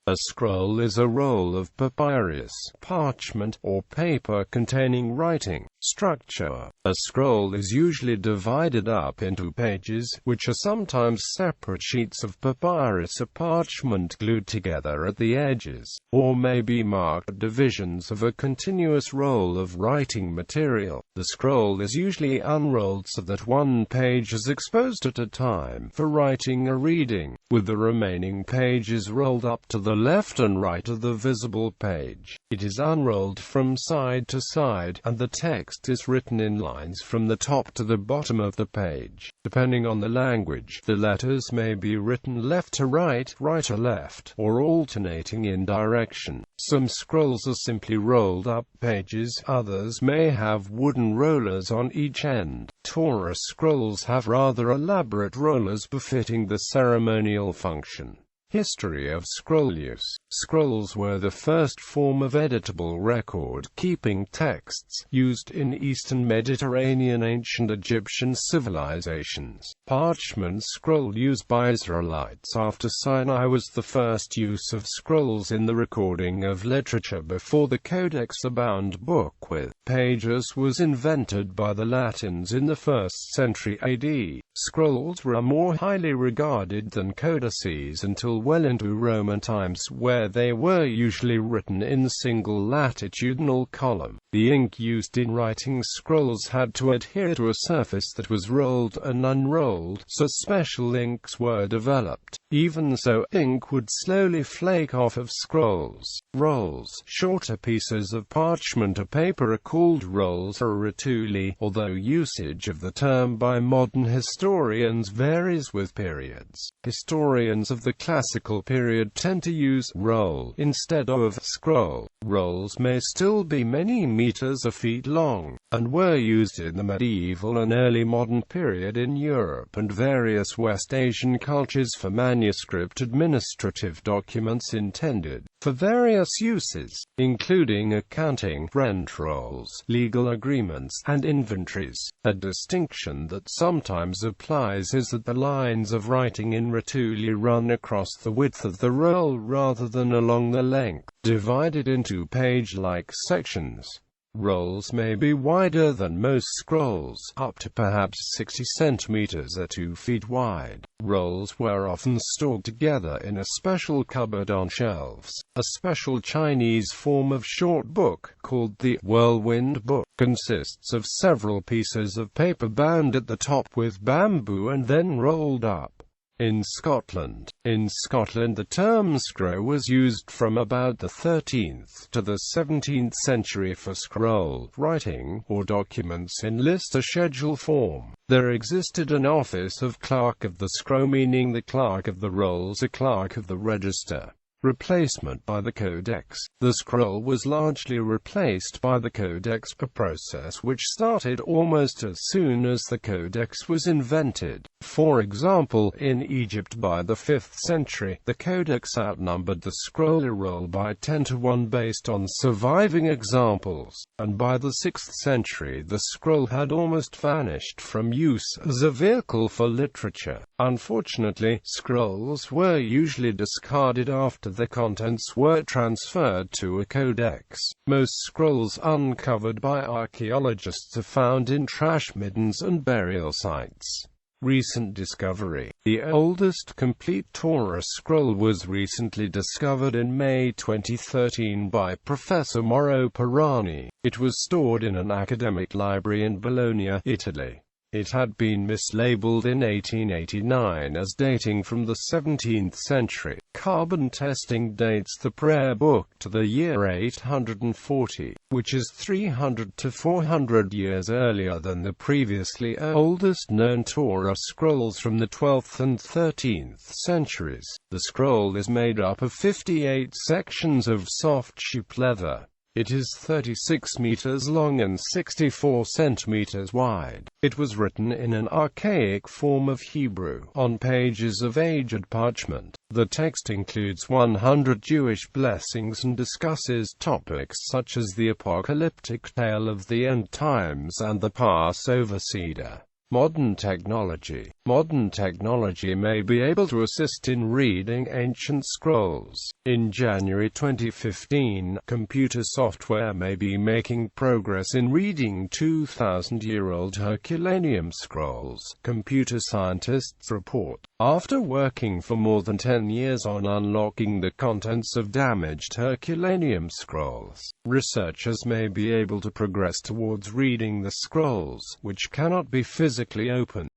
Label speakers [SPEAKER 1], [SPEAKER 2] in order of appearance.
[SPEAKER 1] A scroll is a roll of papyrus, parchment, or paper containing writing. Structure. A scroll is usually divided up into pages, which are sometimes separate sheets of papyrus or parchment glued together at the edges, or may be marked divisions of a continuous roll of writing material. The scroll is usually unrolled so that one page is exposed at a time for writing or reading, with the remaining pages rolled up to the left and right of the visible page. It is unrolled from side to side, and the text is written in lines from the top to the bottom of the page. Depending on the language, the letters may be written left to right, right to left, or alternating in direction. Some scrolls are simply rolled up pages, others may have wooden rollers on each end. Torah scrolls have rather elaborate rollers befitting the ceremonial function. History of scroll use. Scrolls were the first form of editable record-keeping texts, used in Eastern Mediterranean ancient Egyptian civilizations. Parchment scroll used by Israelites after Sinai was the first use of scrolls in the recording of literature before the codex, a bound book with pages, was invented by the Latins in the 1st century AD. Scrolls were more highly regarded than codices until well into Roman times, where they were usually written in single latitudinal column. The ink used in writing scrolls had to adhere to a surface that was rolled and unrolled, so special inks were developed. Even so, ink would slowly flake off of scrolls. Rolls. Shorter pieces of parchment or paper are called rolls or rotuli, although usage of the term by modern historians varies with periods. Historians of the classical period tend to use roll instead of scroll. Rolls may still be many meters or feet long, and were used in the medieval and early modern period in Europe and various West Asian cultures for manuscript administrative documents intended for various uses, including accounting, rent rolls, legal agreements, and inventories. A distinction that sometimes applies is that the lines of writing in rotuli run across the width of the roll rather than along the length, divided into page-like sections. Rolls may be wider than most scrolls, up to perhaps 60 centimeters or 2 feet wide. Rolls were often stored together in a special cupboard on shelves. A special Chinese form of short book, called the whirlwind book, consists of several pieces of paper bound at the top with bamboo and then rolled up. In Scotland, the term scroll was used from about the 13th to the 17th century for scroll writing, or documents in list or schedule form. There existed an office of clerk of the scroll, meaning the clerk of the rolls or clerk of the register. Replacement by the codex. The scroll was largely replaced by the codex, a process which started almost as soon as the codex was invented. For example, in Egypt by the 5th century, the codex outnumbered the scroll roll by 10 to 1 based on surviving examples, and by the 6th century the scroll had almost vanished from use as a vehicle for literature. Unfortunately, scrolls were usually discarded after the contents were transferred to a codex. Most scrolls uncovered by archaeologists are found in trash middens and burial sites. Recent discovery. The oldest complete Torah scroll was recently discovered in May 2013 by Professor Mauro Pirani. It was stored in an academic library in Bologna, Italy. It had been mislabeled in 1889 as dating from the 17th century. Carbon testing dates the prayer book to the year 840, which is 300 to 400 years earlier than the previously oldest known Torah scrolls from the 12th and 13th centuries. The scroll is made up of 58 sections of soft sheep leather. It is 36 meters long and 64 centimeters wide. It was written in an archaic form of Hebrew, on pages of aged parchment. The text includes 100 Jewish blessings and discusses topics such as the apocalyptic tale of the end times and the Passover Seder. Modern technology. Modern technology may be able to assist in reading ancient scrolls. In January 2015, computer software may be making progress in reading 2,000-year-old Herculaneum scrolls, computer scientists report. After working for more than 10 years on unlocking the contents of damaged Herculaneum scrolls, researchers may be able to progress towards reading the scrolls, which cannot be physically opened.